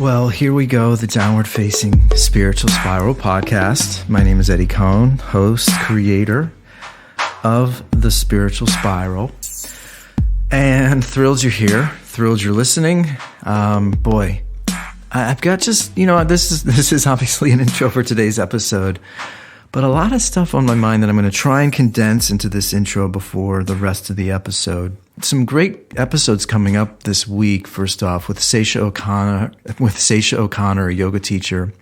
Well, here we go, the Downward Facing Spiritual Spiral podcast. My name is Eddie Cohn, host, creator of The Spiritual Spiral. And thrilled you're here, thrilled you're listening. I've got just, this is obviously an intro for today's episode, but a lot of stuff on my mind that I'm going to try and condense into this intro before the rest of the episode. Some great episodes coming up this week, first off, with Sasha O'Connor, a yoga teacher,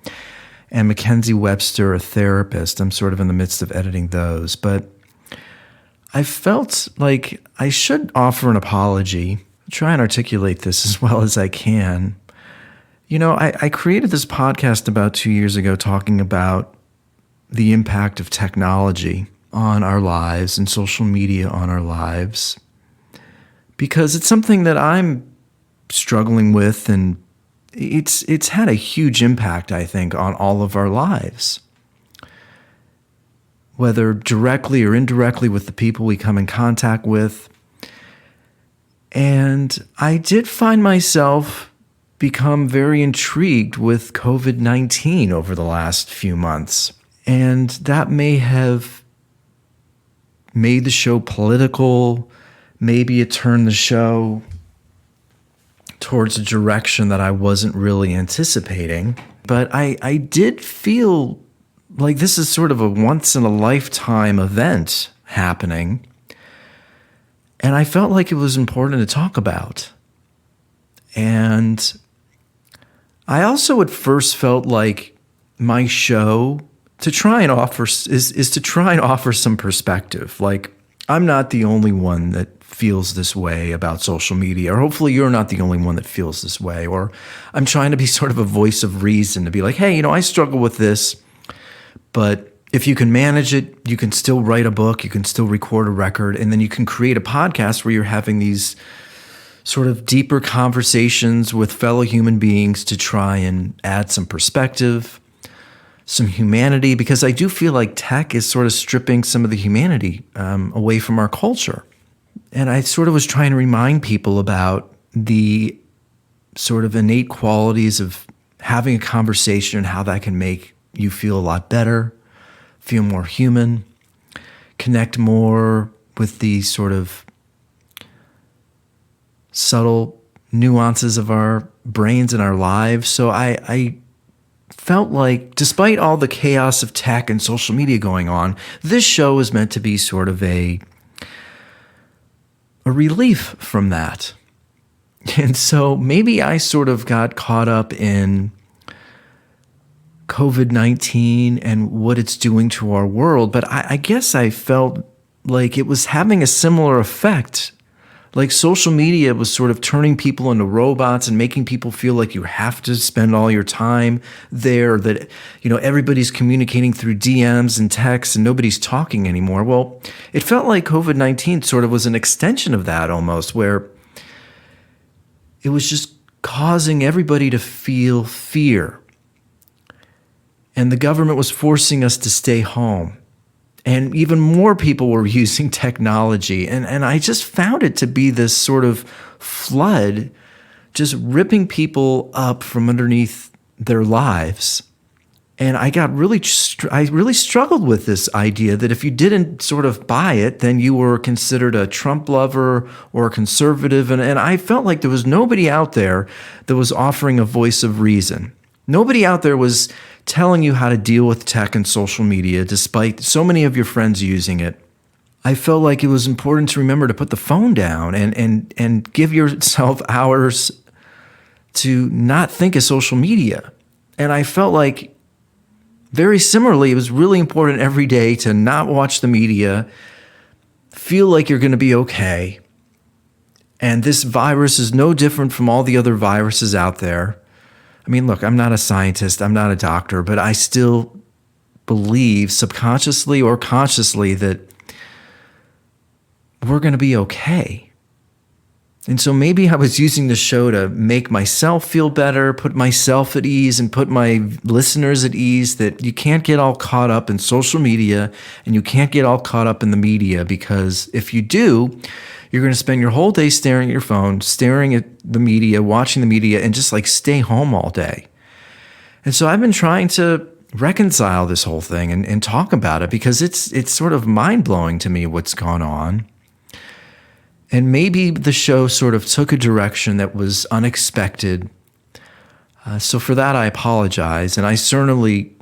and Mackenzie Webster, a therapist. I'm sort of in the midst of editing those, but I felt like I should offer an apology, try and articulate this as well as I can. I created this podcast about 2 years ago talking about the impact of technology on our lives and social media on our lives, because it's something that I'm struggling with, and it's had a huge impact, I think, on all of our lives, whether directly or indirectly with the people we come in contact with. And I did find myself become very intrigued with COVID-19 over the last few months. And that may have made the show political. Maybe it turned the show towards a direction that I wasn't really anticipating. But I did feel like this is sort of a once-in-a-lifetime event happening. And I felt like it was important to talk about. And I also at first felt like my show to try and offer is to try and offer some perspective. Like, I'm not the only one that feels this way about social media, or hopefully you're not the only one that feels this way. Or I'm trying to be sort of a voice of reason, to be like, hey, I struggle with this, but if you can manage it, you can still write a book, you can still record a record, and then you can create a podcast where you're having these sort of deeper conversations with fellow human beings to try and add some perspective, some humanity, because I do feel like tech is sort of stripping some of the humanity away from our culture. And I sort of was trying to remind people about the sort of innate qualities of having a conversation and how that can make you feel a lot better, feel more human, connect more with the sort of subtle nuances of our brains and our lives. So I felt like, despite all the chaos of tech and social media going on, this show is meant to be sort of a relief from that. And so maybe I sort of got caught up in COVID-19 and what it's doing to our world, but I guess I felt like it was having a similar effect. Like social media was sort of turning people into robots and making people feel like you have to spend all your time there, that, everybody's communicating through DMs and texts and nobody's talking anymore. Well, it felt like COVID-19 sort of was an extension of that almost, where it was just causing everybody to feel fear. And the government was forcing us to stay home. And even more people were using technology. And I just found it to be this sort of flood, just ripping people up from underneath their lives. And I really struggled with this idea that if you didn't sort of buy it, then you were considered a Trump lover or a conservative. And I felt like there was nobody out there that was offering a voice of reason. Nobody out there was telling you how to deal with tech and social media, despite so many of your friends using it. I felt like it was important to remember to put the phone down and give yourself hours to not think of social media. And I felt like, very similarly, it was really important every day to not watch the media, feel like you're going to be okay. And this virus is no different from all the other viruses out there. I mean, look, I'm not a scientist, I'm not a doctor, but I still believe subconsciously or consciously that we're going to be okay. And so maybe I was using the show to make myself feel better, put myself at ease, and put my listeners at ease, that you can't get all caught up in social media and you can't get all caught up in the media, because if you do, You're going to spend your whole day staring at your phone, staring at the media, watching the media, and just like stay home all day. And so I've been trying to reconcile this whole thing and talk about it, because it's sort of mind-blowing to me what's gone on. And maybe the show sort of took a direction that was unexpected. So for that, I apologize. And I certainly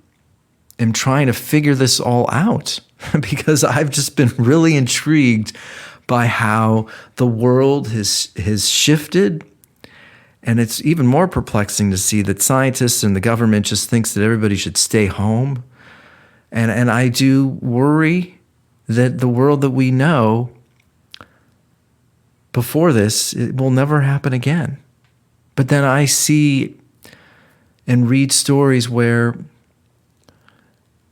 am trying to figure this all out because I've just been really intrigued by how the world has shifted. And it's even more perplexing to see that scientists and the government just thinks that everybody should stay home. And I do worry that the world that we know before this, it will never happen again. But then I see and read stories where,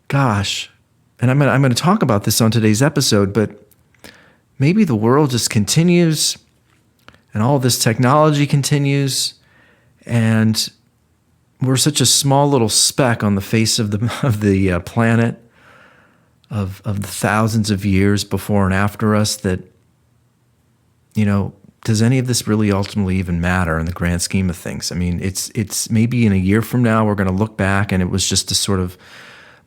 gosh, and I'm going to talk about this on today's episode, but maybe the world just continues and all this technology continues, and we're such a small little speck on the face of the planet of the thousands of years before and after us that, does any of this really ultimately even matter in the grand scheme of things? I mean, it's maybe in a year from now we're going to look back and it was just a sort of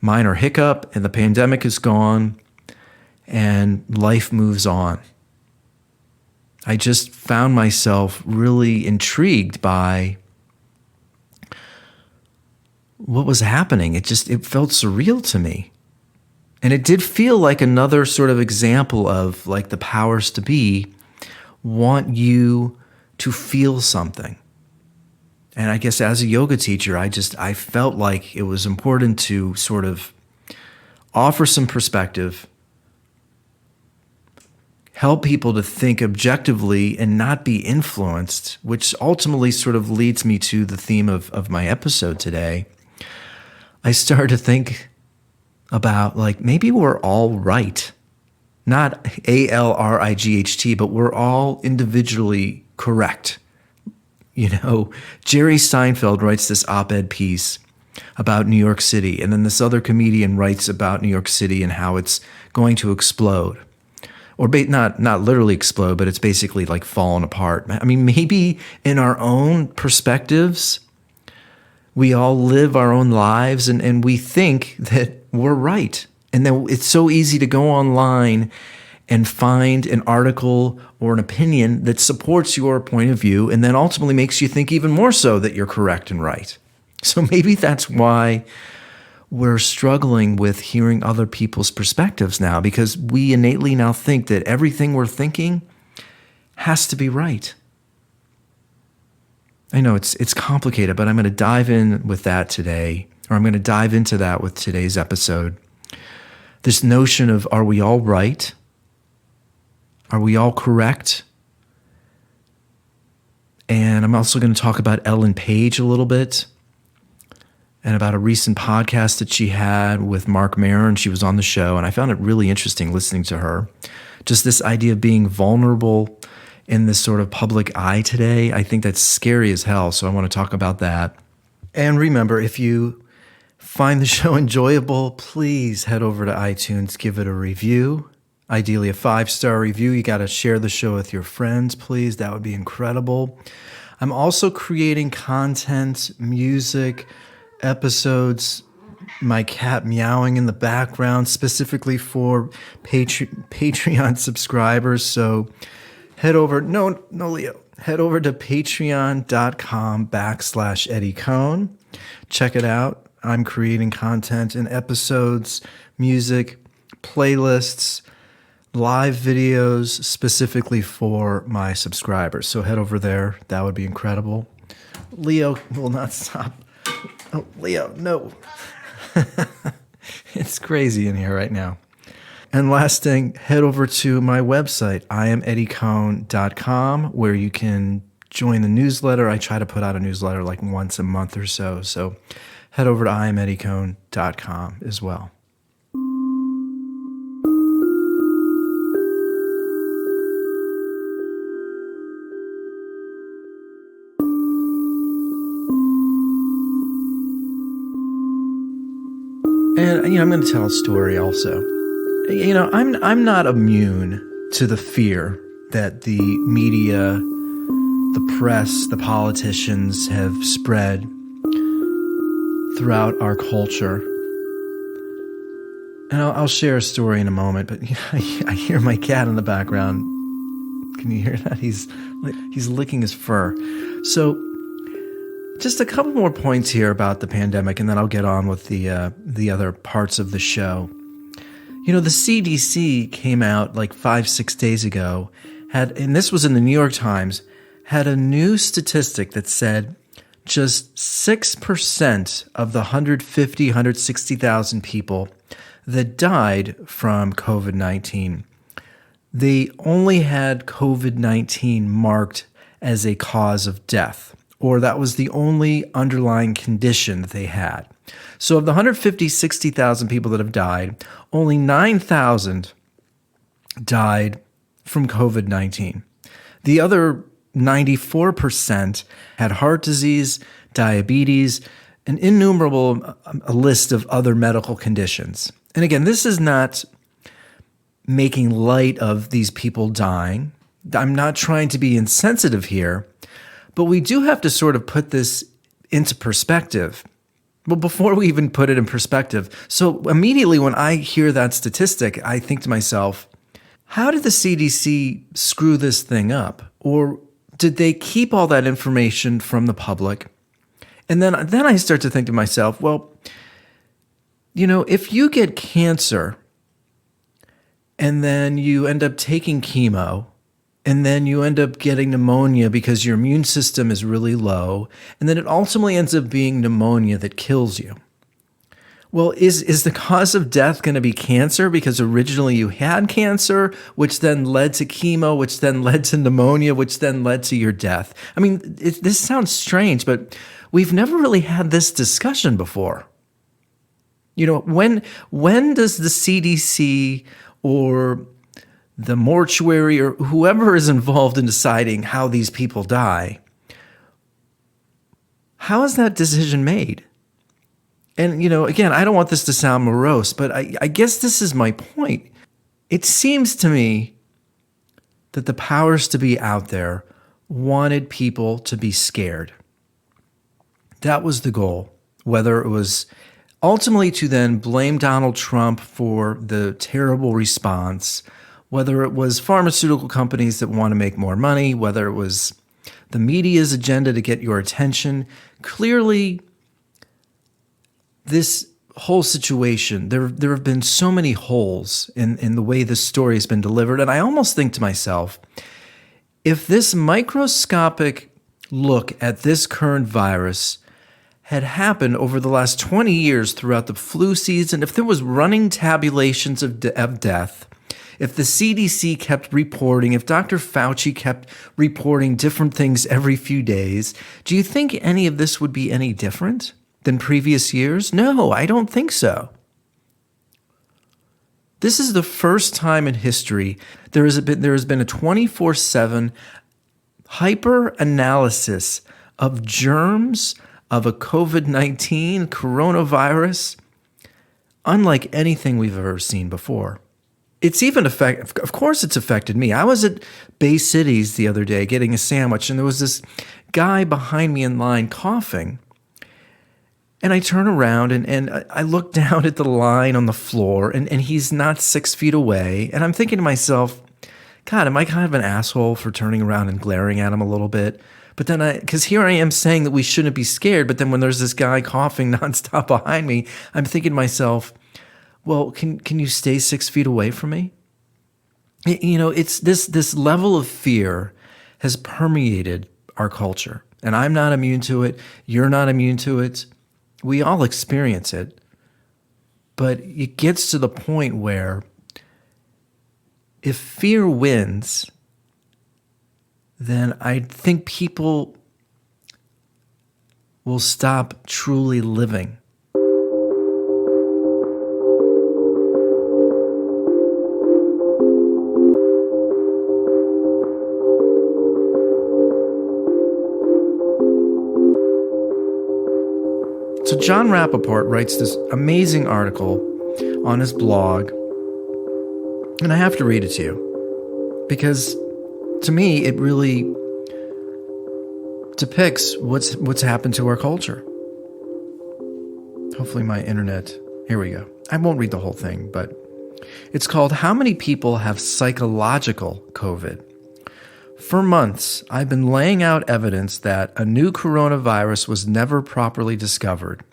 minor hiccup and the pandemic is gone and life moves on. I just found myself really intrigued by what was happening. It felt surreal to me. And it did feel like another sort of example of like the powers to be want you to feel something. And I guess as a yoga teacher, I felt like it was important to sort of offer some perspective, help people to think objectively and not be influenced, which ultimately sort of leads me to the theme of my episode today. I started to think about like maybe we're all right. Not ALRIGHT, but we're all individually correct. Jerry Seinfeld writes this op-ed piece about New York City, and then this other comedian writes about New York City and how it's going to explode. Or not literally explode, but it's basically like falling apart. I mean, maybe in our own perspectives, we all live our own lives and we think that we're right. And then it's so easy to go online and find an article or an opinion that supports your point of view and then ultimately makes you think even more so that you're correct and right. So maybe that's why we're struggling with hearing other people's perspectives now, because we innately now think that everything we're thinking has to be right. I know it's complicated, but I'm going to dive in with that today, or I'm going to dive into that with today's episode. This notion of, are we all right? Are we all correct? And I'm also going to talk about Ellen Page a little bit and about a recent podcast that she had with Mark Maron. She was on the show, and I found it really interesting listening to her. Just this idea of being vulnerable in this sort of public eye today, I think that's scary as hell, so I want to talk about that. And remember, if you find the show enjoyable, please head over to iTunes, give it a review, ideally a 5-star review. You got to share the show with your friends, please. That would be incredible. I'm also creating content, music, episodes, my cat meowing in the background, specifically for Patreon subscribers. So head over, Leo, head over to patreon.com/Eddie Cohn. Check it out. I'm creating content and episodes, music, playlists, live videos specifically for my subscribers. So head over there. That would be incredible. Leo will not stop. Oh, Leo, no. It's crazy in here right now. And last thing, head over to my website, IamEddieCohn.com, where you can join the newsletter. I try to put out a newsletter like once a month or so. So head over to IamEddieCohn.com as well. And I'm going to tell a story also. I'm not immune to the fear that the media, the press, the politicians have spread throughout our culture. And I'll share a story in a moment, but I hear my cat in the background. Can you hear that? He's licking his fur. So just a couple more points here about the pandemic, and then I'll get on with the other parts of the show. You know, the CDC came out like 5-6 days ago, and this was in the New York Times, had a new statistic that said just 6% of the 160,000 people that died from COVID-19, they only had COVID-19 marked as a cause of death, or that was the only underlying condition that they had. So of the 60,000 people that have died, only 9,000 died from COVID-19. The other 94% had heart disease, diabetes, an innumerable a list of other medical conditions. And again, this is not making light of these people dying. I'm not trying to be insensitive here, but we do have to sort of put this into perspective. But before we even put it in perspective, so immediately when I hear that statistic, I think to myself, how did the CDC screw this thing up? Or did they keep all that information from the public? And then I start to think to myself, well, you know, if you get cancer and then you end up taking chemo, and then you end up getting pneumonia because your immune system is really low, and then it ultimately ends up being pneumonia that kills you. Well, is the cause of death going to be cancer because originally you had cancer, which then led to chemo, which then led to pneumonia, which then led to your death? I mean, this sounds strange, but we've never really had this discussion before. You know, when does the CDC or the mortuary or whoever is involved in deciding how these people die, how is that decision made? And, you know, again, I don't want this to sound morose, but I guess this is my point. It seems to me that the powers to be out there wanted people to be scared. That was the goal, whether it was ultimately to then blame Donald Trump for the terrible response, whether it was pharmaceutical companies that want to make more money, whether it was the media's agenda to get your attention. Clearly, this whole situation, there have been so many holes in the way this story has been delivered. And I almost think to myself, if this microscopic look at this current virus had happened over the last 20 years throughout the flu season, if there was running tabulations of death, if the CDC kept reporting, if Dr. Fauci kept reporting different things every few days, do you think any of this would be any different than previous years? No, I don't think so. This is the first time in history there has been a 24/7 hyper-analysis of germs of a COVID-19 coronavirus, unlike anything we've ever seen before. It's even of course it's affected me. I was at Bay Cities the other day getting a sandwich, and there was this guy behind me in line coughing. And I turn around and I look down at the line on the floor, and he's not 6 feet away. And I'm thinking to myself, God, am I kind of an asshole for turning around and glaring at him a little bit? But then because here I am saying that we shouldn't be scared, but then when there's this guy coughing nonstop behind me, I'm thinking to myself, well, can you stay 6 feet away from me? You know, it's this level of fear has permeated our culture, and I'm not immune to it. You're not immune to it. We all experience it, but it gets to the point where if fear wins, then I think people will stop truly living. So Jon Rappoport writes this amazing article on his blog, and I have to read it to you because To me, it really depicts what's happened to our culture. Hopefully my internet, here we go. I won't read the whole thing, but it's called How Many People Have Psychological COVID? For months, I've been laying out evidence that a new coronavirus was never properly discovered.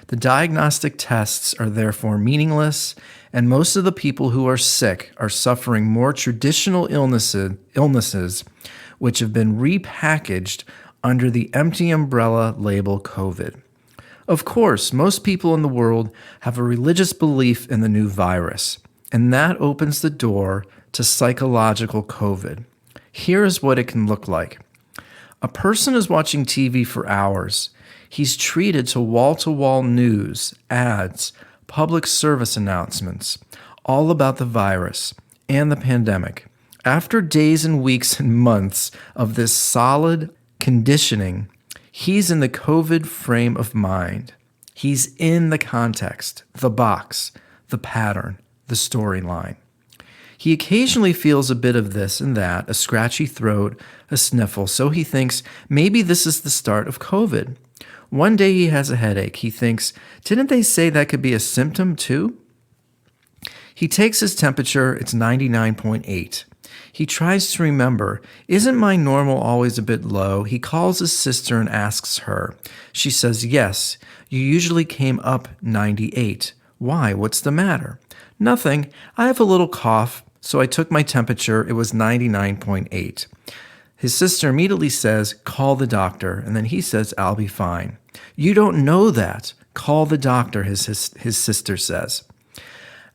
The diagnostic tests are therefore meaningless, and most of the people who are sick are suffering more traditional illnesses which have been repackaged under the empty umbrella label COVID. Of course, most people in the world have a religious belief in the new virus, and that opens the door to psychological COVID. Here is what it can look like. A person is watching TV for hours. He's treated to wall-to-wall news, ads, public service announcements, all about the virus and the pandemic. After days and weeks and months of this solid conditioning, he's in the COVID frame of mind. He's in the context, the box, the pattern, the storyline. He occasionally feels a bit of this and that, a scratchy throat, a sniffle, so he thinks maybe this is the start of COVID. One day he has a headache. He thinks, didn't they say that could be a symptom too? He takes his temperature, it's 99.8. He tries to remember, isn't my normal always a bit low? He calls his sister and asks her. She says, yes, you usually came up 98. Why? What's the matter? Nothing. I have a little cough, so I took my temperature. It was 99.8. His sister immediately says, call the doctor, and then he says, I'll be fine. You don't know that. Call the doctor, his sister says.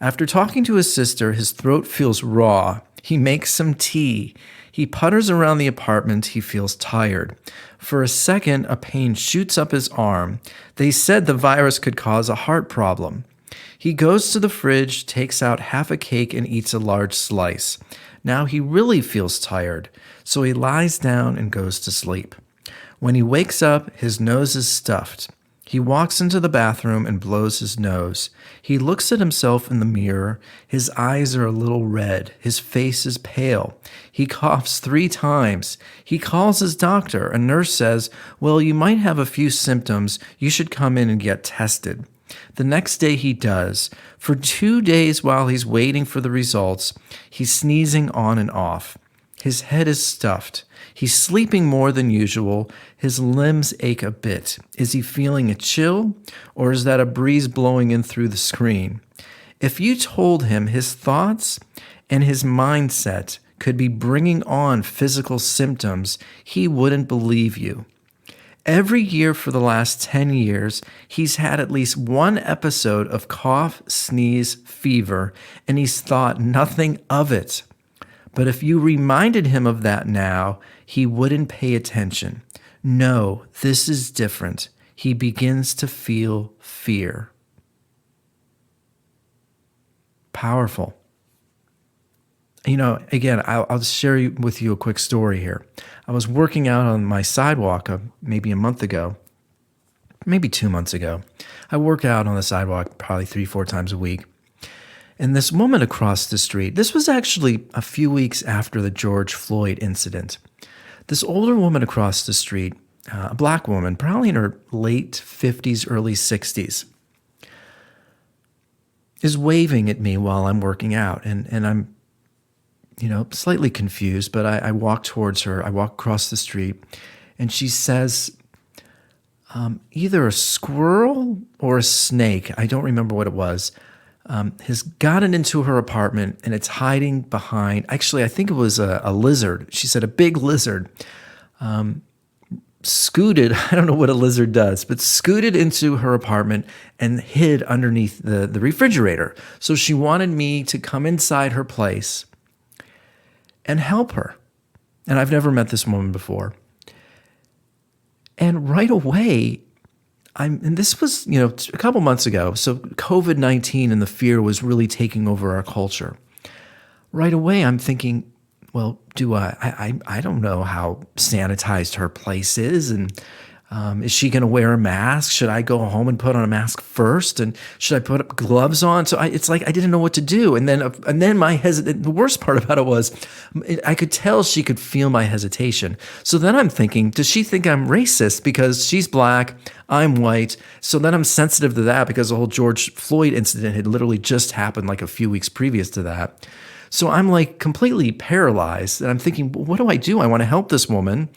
After talking to his sister, his throat feels raw. He makes some tea. He putters around the apartment. He feels tired. For a second, a pain shoots up his arm. They said the virus could cause a heart problem. He goes to the fridge, takes out half a cake, and eats a large slice. Now he really feels tired, so he lies down and goes to sleep. When he wakes up, his nose is stuffed. He walks into the bathroom and blows his nose. He looks at himself in the mirror. His eyes are a little red. His face is pale. He coughs 3 times. He calls his doctor. A nurse says, well, you might have a few symptoms. You should come in and get tested. The next day he does. For 2 days while he's waiting for the results, he's sneezing on and off. His head is stuffed. He's sleeping more than usual. His limbs ache a bit. Is he feeling a chill, or is that a breeze blowing in through the screen? If you told him his thoughts and his mindset could be bringing on physical symptoms, he wouldn't believe you. Every year for the last 10 years, he's had at least one episode of cough, sneeze, fever, and he's thought nothing of it. But if you reminded him of that now, he wouldn't pay attention. No, this is different. He begins to feel fear. Powerful. You know, again, I'll share with you a quick story here. I was working out on my sidewalk maybe a month ago, maybe 2 months ago. I work out on the sidewalk probably 3-4 times a week. And this woman across the street, this was actually a few weeks after the George Floyd incident. This older woman across the street, a black woman, probably in her late 50s, early 60s, is waving at me while I'm working out. And I'm, slightly confused, but I walk towards her. I walk across the street, and she says, either a squirrel or a snake, I don't remember what it was, has gotten into her apartment, and it's hiding behind, actually, I think it was a lizard. She said a big lizard scooted, I don't know what a lizard does, but scooted into her apartment and hid underneath the refrigerator. So she wanted me to come inside her place and help her. And I've never met this woman before. And right away, and this was, a couple months ago, so COVID-19 and the fear was really taking over our culture. Right away, I'm thinking, well, I don't know how sanitized her place is, and Is she going to wear a mask? Should I go home and put on a mask first? And should I put gloves on? So it's like I didn't know what to do. And then the worst part about it was I could tell she could feel my hesitation. So then I'm thinking, does she think I'm racist because she's black, I'm white? So then I'm sensitive to that because the whole George Floyd incident had literally just happened like a few weeks previous to that. So I'm like completely paralyzed. And I'm thinking, what do? I want to help this woman,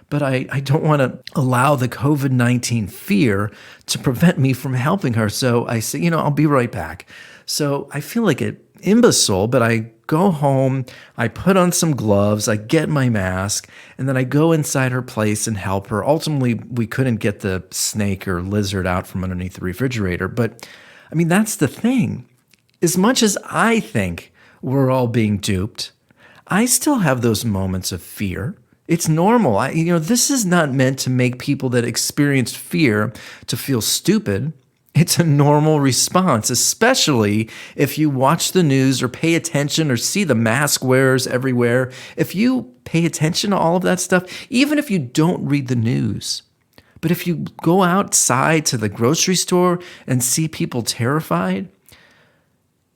but I don't want to allow the COVID-19 fear to prevent me from helping her. So I say, I'll be right back. So I feel like an imbecile, but I go home, I put on some gloves, I get my mask, and then I go inside her place and help her. Ultimately, we couldn't get the snake or lizard out from underneath the refrigerator. But I mean, that's the thing. As much as I think we're all being duped, I still have those moments of fear. It's normal. This is not meant to make people that experience fear to feel stupid. It's a normal response, especially if you watch the news or pay attention or see the mask wearers everywhere. If you pay attention to all of that stuff, even if you don't read the news, but if you go outside to the grocery store and see people terrified,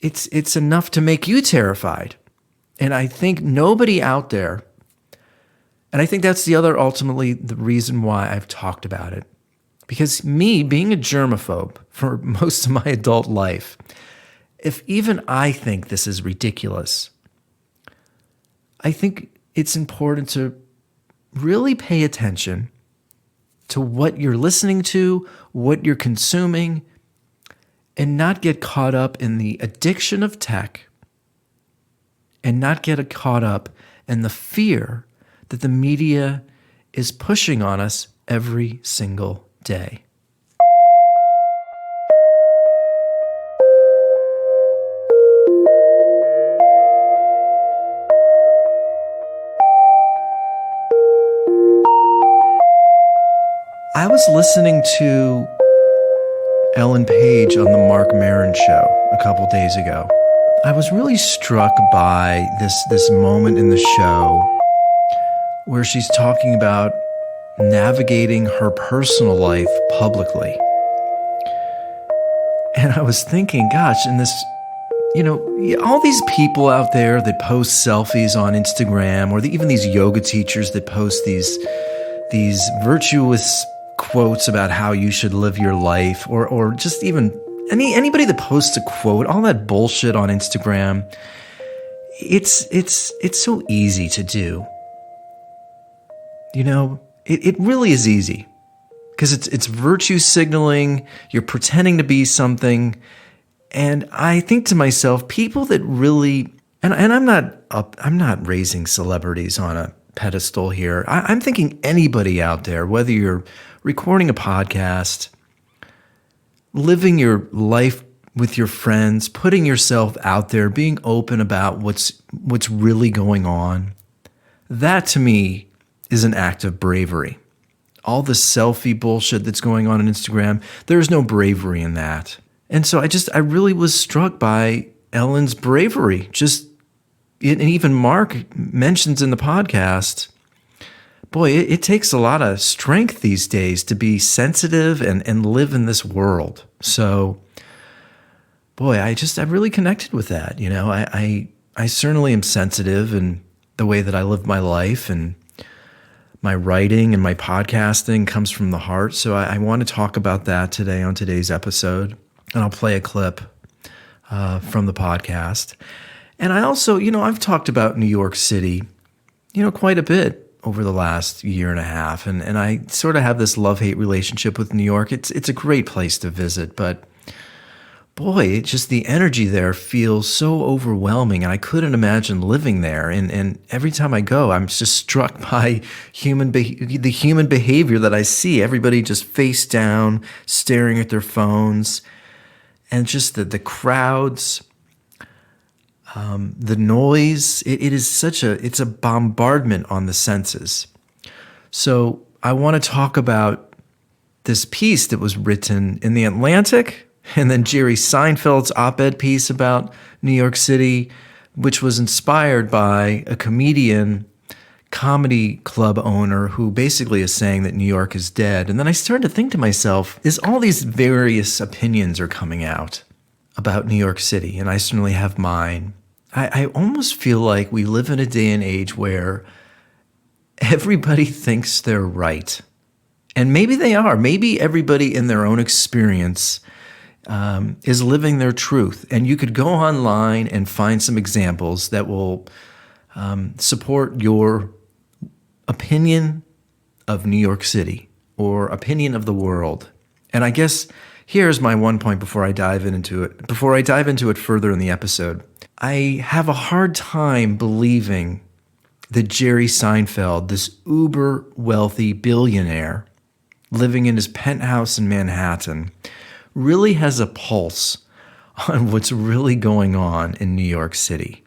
it's enough to make you terrified. And I think nobody out there, and I think that's ultimately the reason why I've talked about it. Because me, being a germaphobe for most of my adult life, if even I think this is ridiculous, I think it's important to really pay attention to what you're listening to, what you're consuming, and not get caught up in the addiction of tech and not get caught up in the fear that the media is pushing on us every single day. I was listening to Ellen Page on the Marc Maron show a couple days ago. I was really struck by this moment in the show where she's talking about navigating her personal life publicly. And I was thinking, gosh, in this, all these people out there that post selfies on Instagram, or even these yoga teachers that post these virtuous quotes about how you should live your life, or just even anybody that posts a quote, all that bullshit on Instagram, it's so easy to do. It really is easy because it's virtue signaling. You're pretending to be something. And I think to myself, people that really, and I'm not raising celebrities on a pedestal here. I'm thinking anybody out there, whether you're recording a podcast, living your life with your friends, putting yourself out there, being open about what's really going on, that to me is an act of bravery. All the selfie bullshit that's going on Instagram, there's no bravery in that. And so I really was struck by Ellen's bravery. And even Mark mentions in the podcast, boy, it takes a lot of strength these days to be sensitive and live in this world. So, boy, I really connected with that. I certainly am sensitive in the way that I live my life, and my writing and my podcasting comes from the heart. So I want to talk about that today on today's episode. And I'll play a clip from the podcast. And I also, I've talked about New York City, quite a bit over the last year and a half. And I sort of have this love-hate relationship with New York. It's a great place to visit, but boy, the energy there feels so overwhelming, and I couldn't imagine living there. And every time I go, I'm just struck by the human behavior that I see. Everybody just face down, staring at their phones, and just the crowds, the noise. It's a bombardment on the senses. So I want to talk about this piece that was written in The Atlantic, and then Jerry Seinfeld's op-ed piece about New York City, which was inspired by a comedian comedy club owner who basically is saying that New York is dead. And then I started to think to myself, is all these various opinions are coming out about New York City, and I certainly have mine. I almost feel like we live in a day and age where everybody thinks they're right. And maybe they are. Maybe everybody in their own experience is living their truth. And you could go online and find some examples that will support your opinion of New York City or opinion of the world. And I guess here's my one point before I dive into it further in the episode. I have a hard time believing that Jerry Seinfeld, this uber wealthy billionaire living in his penthouse in Manhattan, really has a pulse on what's really going on in New York City.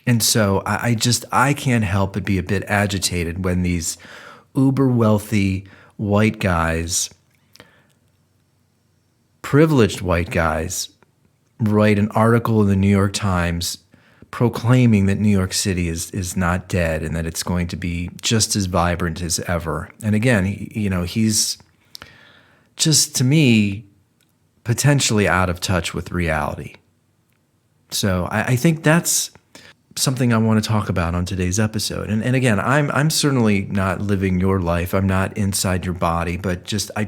And so I can't help but be a bit agitated when these uber wealthy white guys, privileged white guys, write an article in the New York Times proclaiming that New York City is not dead and that it's going to be just as vibrant as ever. And again, he's just, to me, potentially out of touch with reality. So I think that's something I want to talk about on today's episode. And again, I'm certainly not living your life. I'm not inside your body, but just I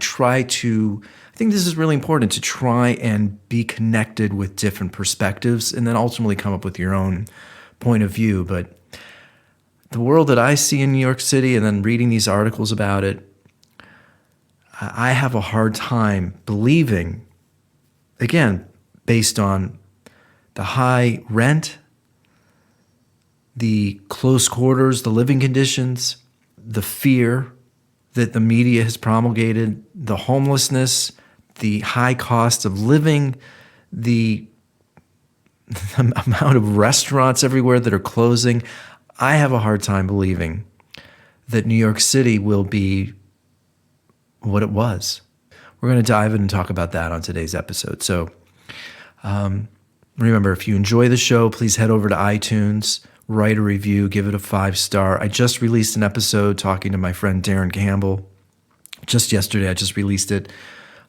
think this is really important, to try and be connected with different perspectives and then ultimately come up with your own point of view. But the world that I see in New York City and then reading these articles about it, I have a hard time believing, again, based on the high rent, the close quarters, the living conditions, the fear that the media has promulgated, the homelessness, the high cost of living, the amount of restaurants everywhere that are closing. I have a hard time believing that New York City will be what it was. We're going to dive in and talk about that on today's episode. So remember, if you enjoy the show, please head over to iTunes, write a review, give it a 5-star. I just released an episode talking to my friend Darren Campbell. Just yesterday, I just released it.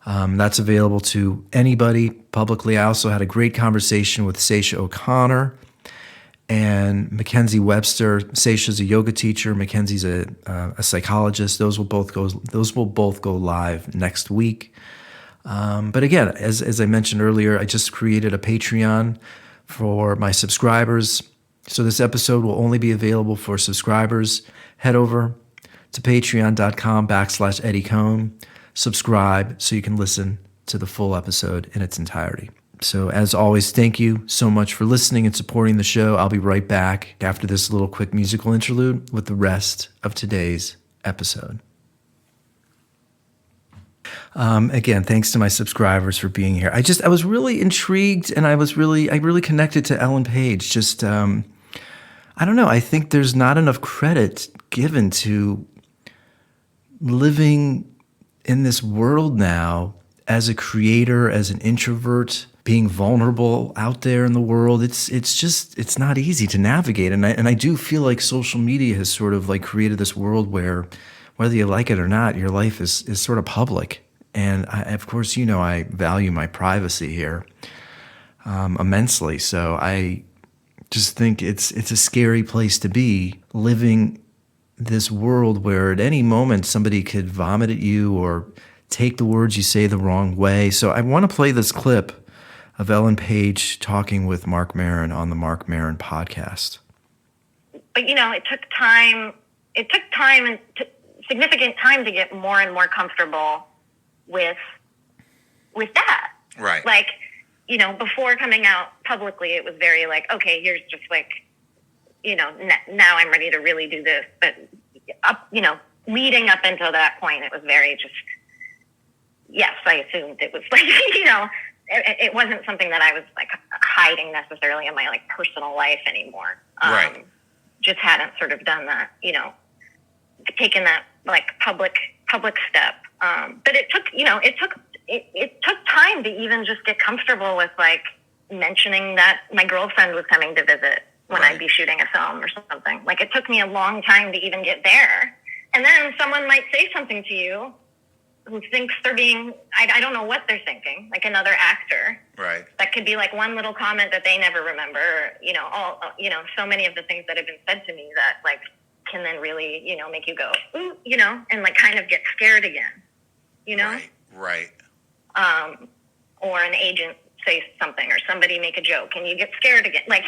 That's available to anybody publicly. I also had a great conversation with Sasha O'Connor and Mackenzie Webster. Sasha's a yoga teacher. Mackenzie's a psychologist. Those will both go live next week. But again, as I mentioned earlier, I just created a Patreon for my subscribers. So this episode will only be available for subscribers. Head over to patreon.com/Eddie Cohn. Subscribe so you can listen to the full episode in its entirety. So as always, thank you so much for listening and supporting the show. I'll be right back after this little quick musical interlude with the rest of today's episode. Again, thanks to my subscribers for being here. I was really intrigued, and I really connected to Ellen Page. Just, I don't know. I think there's not enough credit given to living in this world now as a creator, as an introvert, being vulnerable out there in the world. It's not easy to navigate. And I do feel like social media has sort of like created this world where, whether you like it or not, your life is sort of public. And of course, I value my privacy here immensely. So I just think it's a scary place to be, living this world where at any moment somebody could vomit at you or take the words you say the wrong way. So I want to play this clip of Ellen Page talking with Marc Maron on the Marc Maron podcast. But it took time. It took time and significant time to get more and more comfortable with that. Right. Like, before coming out publicly, it was very like, okay, here's just like, now I'm ready to really do this. But leading up until that point, it was very just, yes, I assumed it was like, it wasn't something that I was like hiding necessarily in my like personal life anymore. Right. Just hadn't sort of done that, taken that like public step. But it took time to even just get comfortable with like mentioning that my girlfriend was coming to visit, when Right. I'd be shooting a film or something. Like, it took me a long time to even get there. And then someone might say something to you who thinks they're being, I don't know what they're thinking, like another actor. Right. That could be like one little comment that they never remember, so many of the things that have been said to me that like can then really, make you go, ooh, and like kind of get scared again, Right. Or an agent say something or somebody make a joke and you get scared again. Like,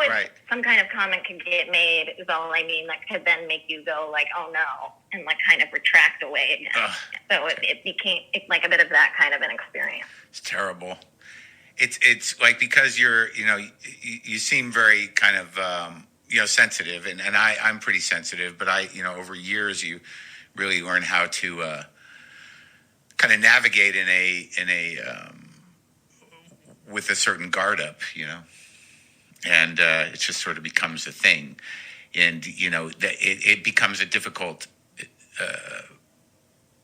Right. some kind of comment could get made is all I mean, that could then make you go like, oh no, and like kind of retract away again. Ugh. So it became like a bit of that kind of an experience. It's terrible. It's like, because you're, you seem very kind of, sensitive, and I'm pretty sensitive, but over years you really learn how to kind of navigate in a with a certain guard up, and it just sort of becomes a thing, and that it becomes a difficult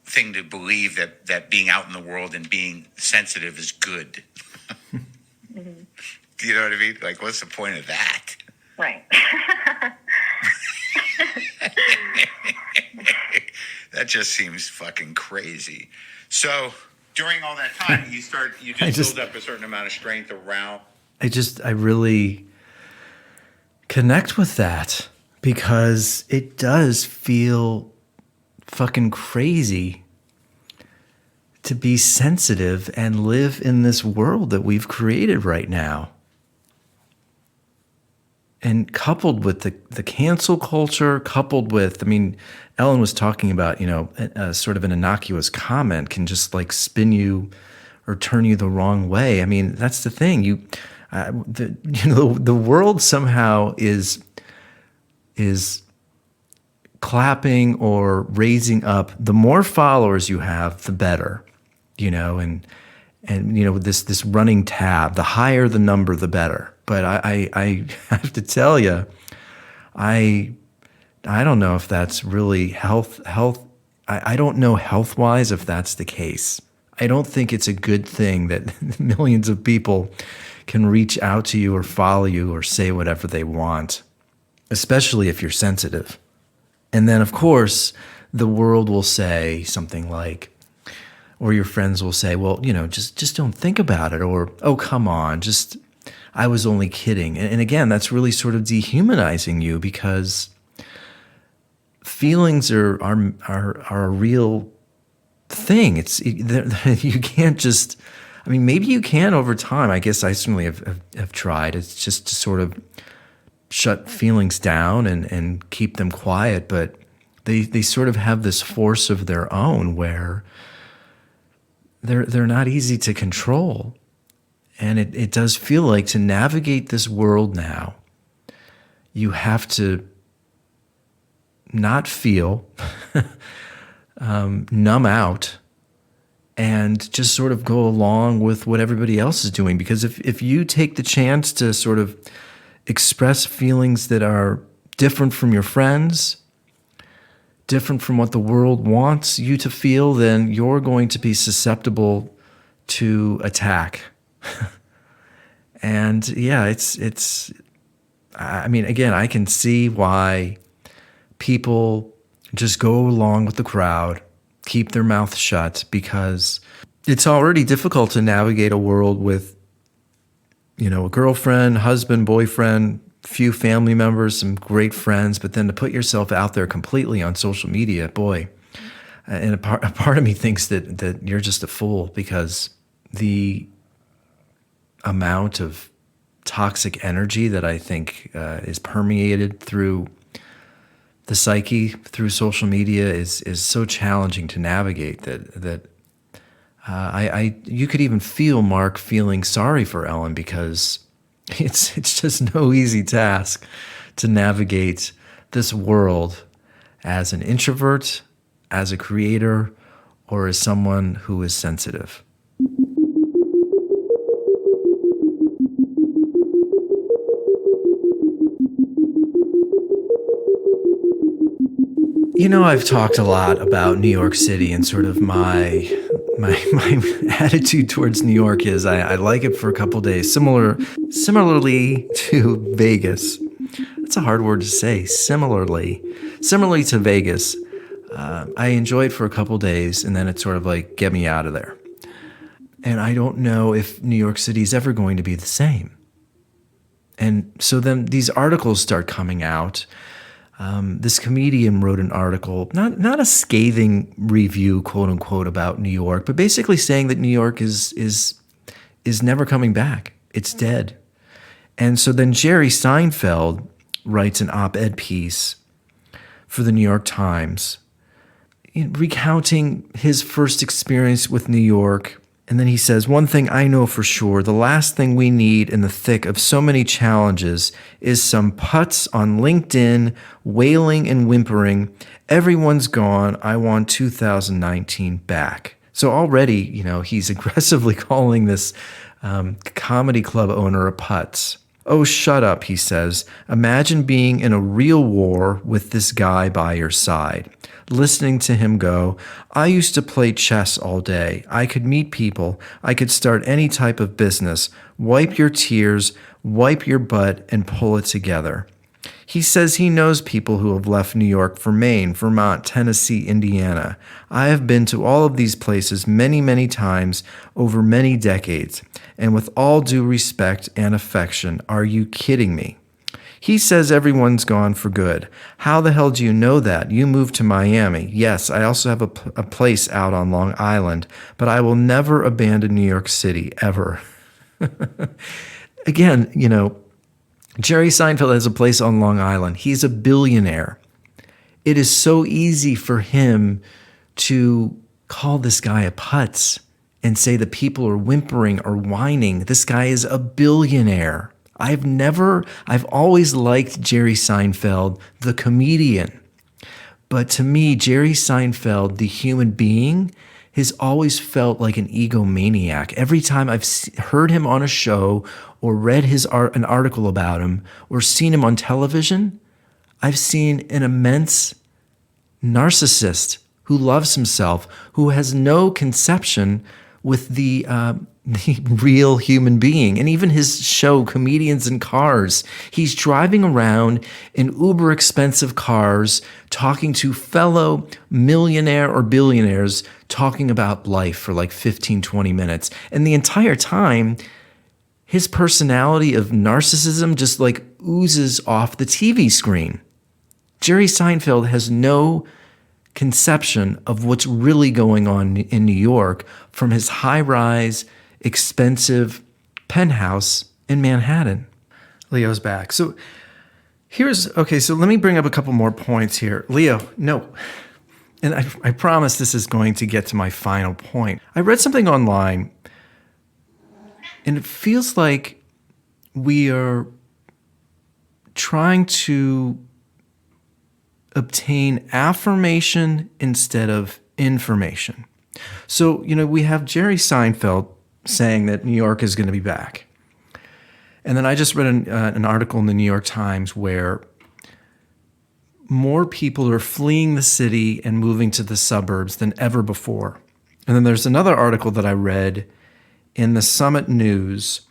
thing to believe that being out in the world and being sensitive is good. Mm-hmm. Do you know what I mean? Like, what's the point of that? Right. That just seems fucking crazy. So during all that time, you just build up a certain amount of strength around. I really connect with that because it does feel fucking crazy to be sensitive and live in this world that we've created right now. And coupled with the cancel culture, coupled with, Ellen was talking about, sort of an innocuous comment can just like spin you or turn you the wrong way. That's the thing. The world somehow is clapping or raising up. The more followers you have, the better, and this running tab, the higher the number, the better. But I have to tell you, I don't know if that's really health. I don't know health-wise if that's the case. I don't think it's a good thing that millions of people can reach out to you or follow you or say whatever they want, especially if you're sensitive. And then, of course, the world will say something like, or your friends will say, well, just don't think about it, or, oh, come on, I was only kidding. And again, that's really sort of dehumanizing you because feelings are a real thing. You can't just, maybe you can over time. I guess I certainly have tried. It's just to sort of shut feelings down and keep them quiet, but they sort of have this force of their own where they're not easy to control. And it does feel like to navigate this world now, you have to not feel, numb out, and just sort of go along with what everybody else is doing. Because if you take the chance to sort of express feelings that are different from your friends, different from what the world wants you to feel, then you're going to be susceptible to attack. And yeah, again, I can see why people just go along with the crowd, keep their mouth shut, because it's already difficult to navigate a world with, a girlfriend, husband, boyfriend, few family members, some great friends, but then to put yourself out there completely on social media, boy. And a part of me thinks that you're just a fool, because the amount of toxic energy that I think is permeated through the psyche, through social media, is so challenging to navigate that you could even feel Mark feeling sorry for Ellen, because it's just no easy task to navigate this world as an introvert, as a creator, or as someone who is sensitive. I've talked a lot about New York City, and sort of my attitude towards New York is I like it for a couple days, similarly to Vegas. It's a hard word to say. Similarly to Vegas, I enjoy it for a couple days, and then it's sort of like, get me out of there. And I don't know if New York City is ever going to be the same. And so then these articles start coming out. This comedian wrote an article, not a scathing review, quote unquote, about New York, but basically saying that New York is never coming back. It's dead. And so then Jerry Seinfeld writes an op-ed piece for the New York Times, recounting his first experience with New York. And then he says, one thing I know for sure, the last thing we need in the thick of so many challenges is some putz on LinkedIn, wailing and whimpering, everyone's gone, I want 2019 back. So already, he's aggressively calling this comedy club owner a putz. Oh, shut up, he says. Imagine being in a real war with this guy by your side. Listening to him go, I used to play chess all day. I could meet people. I could start any type of business. Wipe your tears, wipe your butt, and pull it together. He says he knows people who have left New York for Maine, Vermont, Tennessee, Indiana. I have been to all of these places many, many times over many decades. And with all due respect and affection, are you kidding me? He says everyone's gone for good. How the hell do you know that? You moved to Miami. Yes, I also have a place out on Long Island, but I will never abandon New York City, ever. Again, Jerry Seinfeld has a place on Long Island. He's a billionaire. It is so easy for him to call this guy a putz and say that people are whimpering or whining. This guy is a billionaire. I've always liked Jerry Seinfeld, the comedian. But to me, Jerry Seinfeld, the human being, has always felt like an egomaniac. Every time I've heard him on a show or read an article about him or seen him on television, I've seen an immense narcissist who loves himself, who has no conception with the real human being. And even his show, Comedians in Cars, he's driving around in uber expensive cars, talking to fellow millionaire or billionaires, talking about life for like 15, 20 minutes. And the entire time, his personality of narcissism just like oozes off the TV screen. Jerry Seinfeld has no conception of what's really going on in New York from his high-rise, expensive penthouse in Manhattan. Leo's back. So let me bring up a couple more points here. Leo, no. And I promise this is going to get to my final point. I read something online, and it feels like we are trying to obtain affirmation instead of information. So, we have Jerry Seinfeld saying that New York is going to be back. And then I just read an article in the New York Times where more people are fleeing the city and moving to the suburbs than ever before. And then there's another article that I read in the Summit News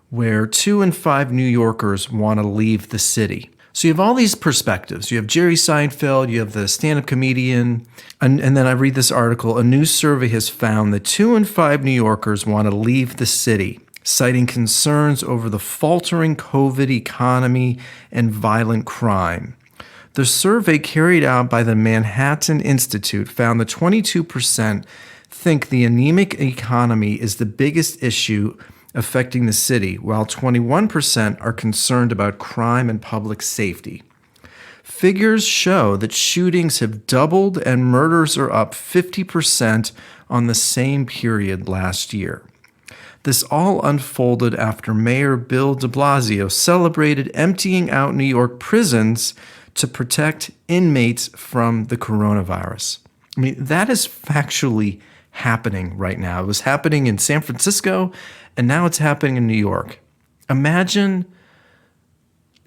where 2 in 5 New Yorkers want to leave the city. So you have all these perspectives. You have Jerry Seinfeld, you have the stand-up comedian, and then I read this article. A new survey has found that 2 in 5 New Yorkers want to leave the city, citing concerns over the faltering COVID economy and violent crime. The survey carried out by the Manhattan Institute found that 22% think the anemic economy is the biggest issue affecting the city, while 21% are concerned about crime and public safety. Figures show that shootings have doubled and murders are up 50% on the same period last year. This all unfolded after Mayor Bill de Blasio celebrated emptying out New York prisons to protect inmates from the coronavirus. I mean, that is factually happening right now. It was happening in San Francisco, and now it's happening in New York. Imagine,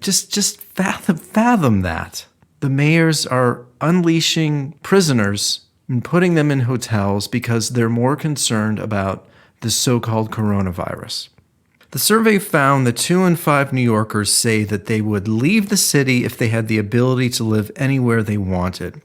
just fathom that. The mayors are unleashing prisoners and putting them in hotels because they're more concerned about the so-called coronavirus. The survey found that 2 in 5 New Yorkers say that they would leave the city if they had the ability to live anywhere they wanted.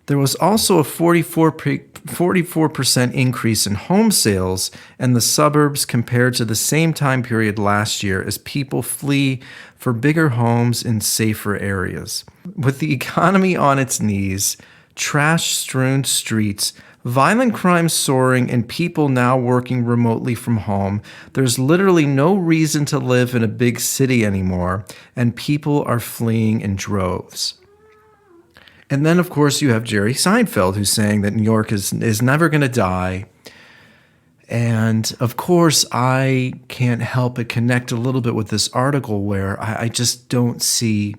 There was also a 44% increase in home sales in the suburbs compared to the same time period last year as people flee for bigger homes in safer areas. With the economy on its knees, trash-strewn streets, violent crime soaring, and people now working remotely from home, there's literally no reason to live in a big city anymore, and people are fleeing in droves. And then, of course, you have Jerry Seinfeld, who's saying that New York is never going to die. And, of course, I can't help but connect a little bit with this article where I just don't see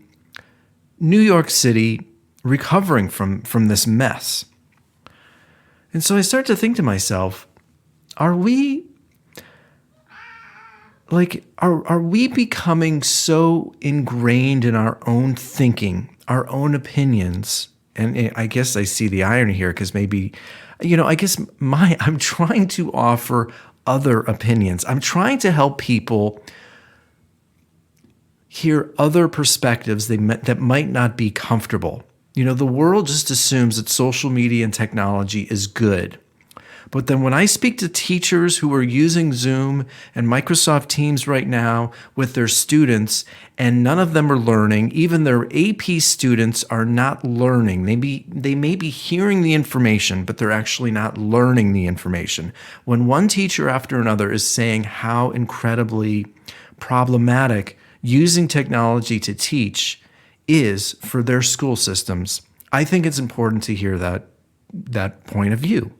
New York City recovering from this mess. And so I start to think to myself, are we becoming so ingrained in our own thinking, our own opinions? And I guess I see the irony here because maybe, I'm trying to offer other opinions. I'm trying to help people hear other perspectives that might not be comfortable. The world just assumes that social media and technology is good. But then when I speak to teachers who are using Zoom and Microsoft Teams right now with their students, and none of them are learning, even their AP students are not learning. They may be hearing the information, but they're actually not learning the information. When one teacher after another is saying how incredibly problematic using technology to teach is for their school systems, I think it's important to hear that point of view.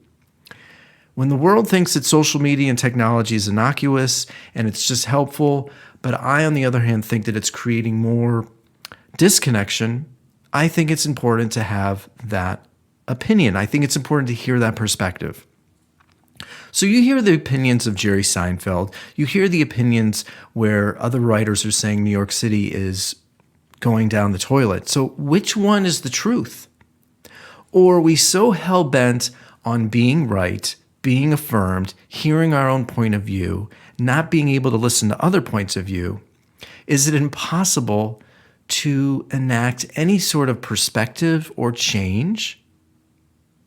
When the world thinks that social media and technology is innocuous and it's just helpful, but I, on the other hand, think that it's creating more disconnection, I think it's important to have that opinion. I think it's important to hear that perspective. So you hear the opinions of Jerry Seinfeld. You hear the opinions where other writers are saying New York City is going down the toilet. So which one is the truth? Or are we so hell-bent on being right, being affirmed, hearing our own point of view, not being able to listen to other points of view? Is it impossible to enact any sort of perspective or change?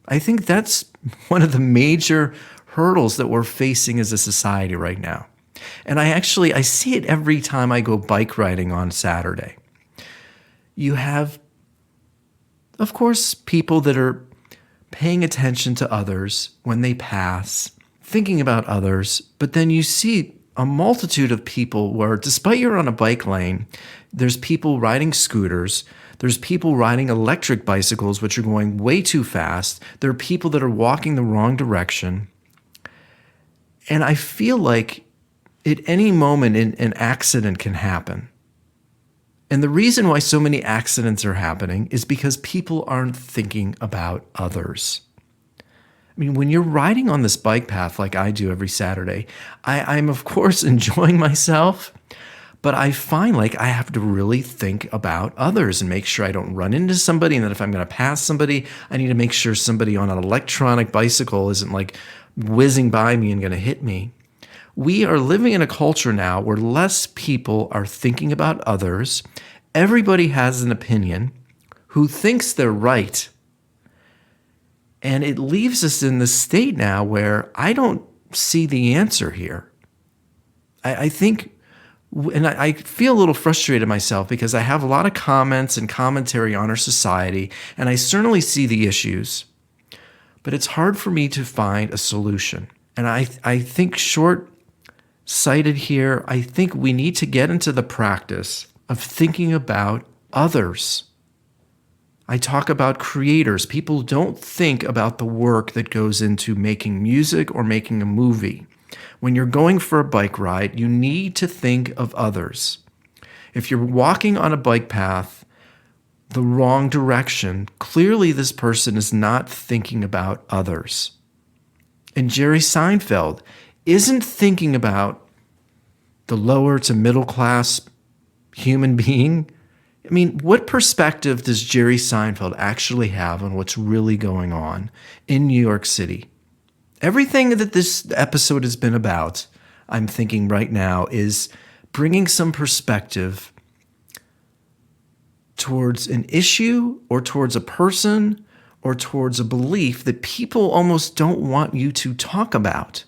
I think that's one of the major hurdles that we're facing as a society right now. And I see it every time I go bike riding on Saturday. You have, of course, people that are paying attention to others when they pass, thinking about others, but then you see a multitude of people where, despite you're on a bike lane, there's people riding scooters, there's people riding electric bicycles, which are going way too fast, there are people that are walking the wrong direction. And I feel like at any moment an accident can happen. And the reason why so many accidents are happening is because people aren't thinking about others. I mean, when you're riding on this bike path like I do every Saturday, I'm of course enjoying myself, but I find like I have to really think about others and make sure I don't run into somebody, and that if I'm going to pass somebody, I need to make sure somebody on an electronic bicycle isn't like whizzing by me and going to hit me. We are living in a culture now where less people are thinking about others. Everybody has an opinion who thinks they're right. And it leaves us in this state now where I don't see the answer here. I think, and I feel a little frustrated myself because I have a lot of comments and commentary on our society, and I certainly see the issues, but it's hard for me to find a solution. And I think short-sighted here, I think we need to get into the practice of thinking about others. I talk about creators. People don't think about the work that goes into making music or making a movie. When you're going for a bike ride, you need to think of others. If you're walking on a bike path the wrong direction, clearly this person is not thinking about others. And Jerry Seinfeld isn't thinking about the lower to middle class human being. I mean, what perspective does Jerry Seinfeld actually have on what's really going on in New York City? Everything that this episode has been about, I'm thinking right now is bringing some perspective towards an issue or towards a person or towards a belief that people almost don't want you to talk about.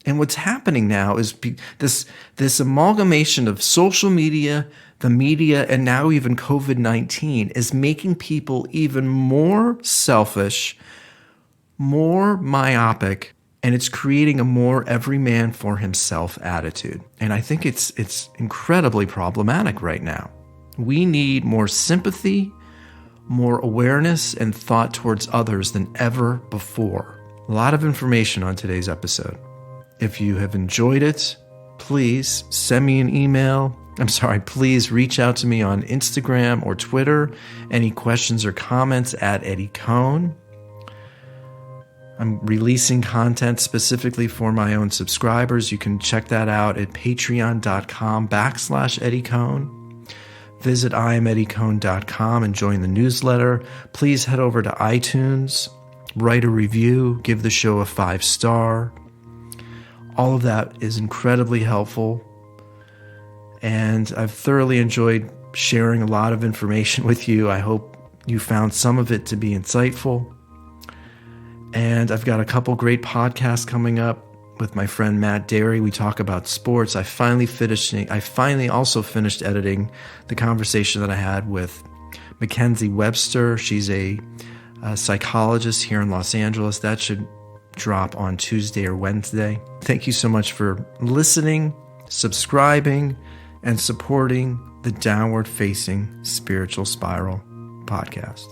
And what's happening now is this amalgamation of social media, the media, and now even COVID-19 is making people even more selfish, more myopic, and it's creating a more every man for himself attitude. And I think it's incredibly problematic right now. We need more sympathy, more awareness, and thought towards others than ever before. A lot of information on today's episode. If you have enjoyed it, please send me an email. Please reach out to me on Instagram or Twitter. Any questions or comments at Eddie Cohn. I'm releasing content specifically for my own subscribers. You can check that out at patreon.com/Eddie Cohn. Visit IamEddieCohn.com and join the newsletter. Please head over to iTunes, write a review, give the show a 5-star. All of that is incredibly helpful. And I've thoroughly enjoyed sharing a lot of information with you. I hope you found some of it to be insightful. And I've got a couple great podcasts coming up with my friend Matt Derry. We talk about sports. I finally also finished editing the conversation that I had with Mackenzie Webster. She's a psychologist here in Los Angeles. That should drop on Tuesday or Wednesday. Thank you so much for listening, subscribing, and supporting the Downward Facing Spiritual Spiral podcast.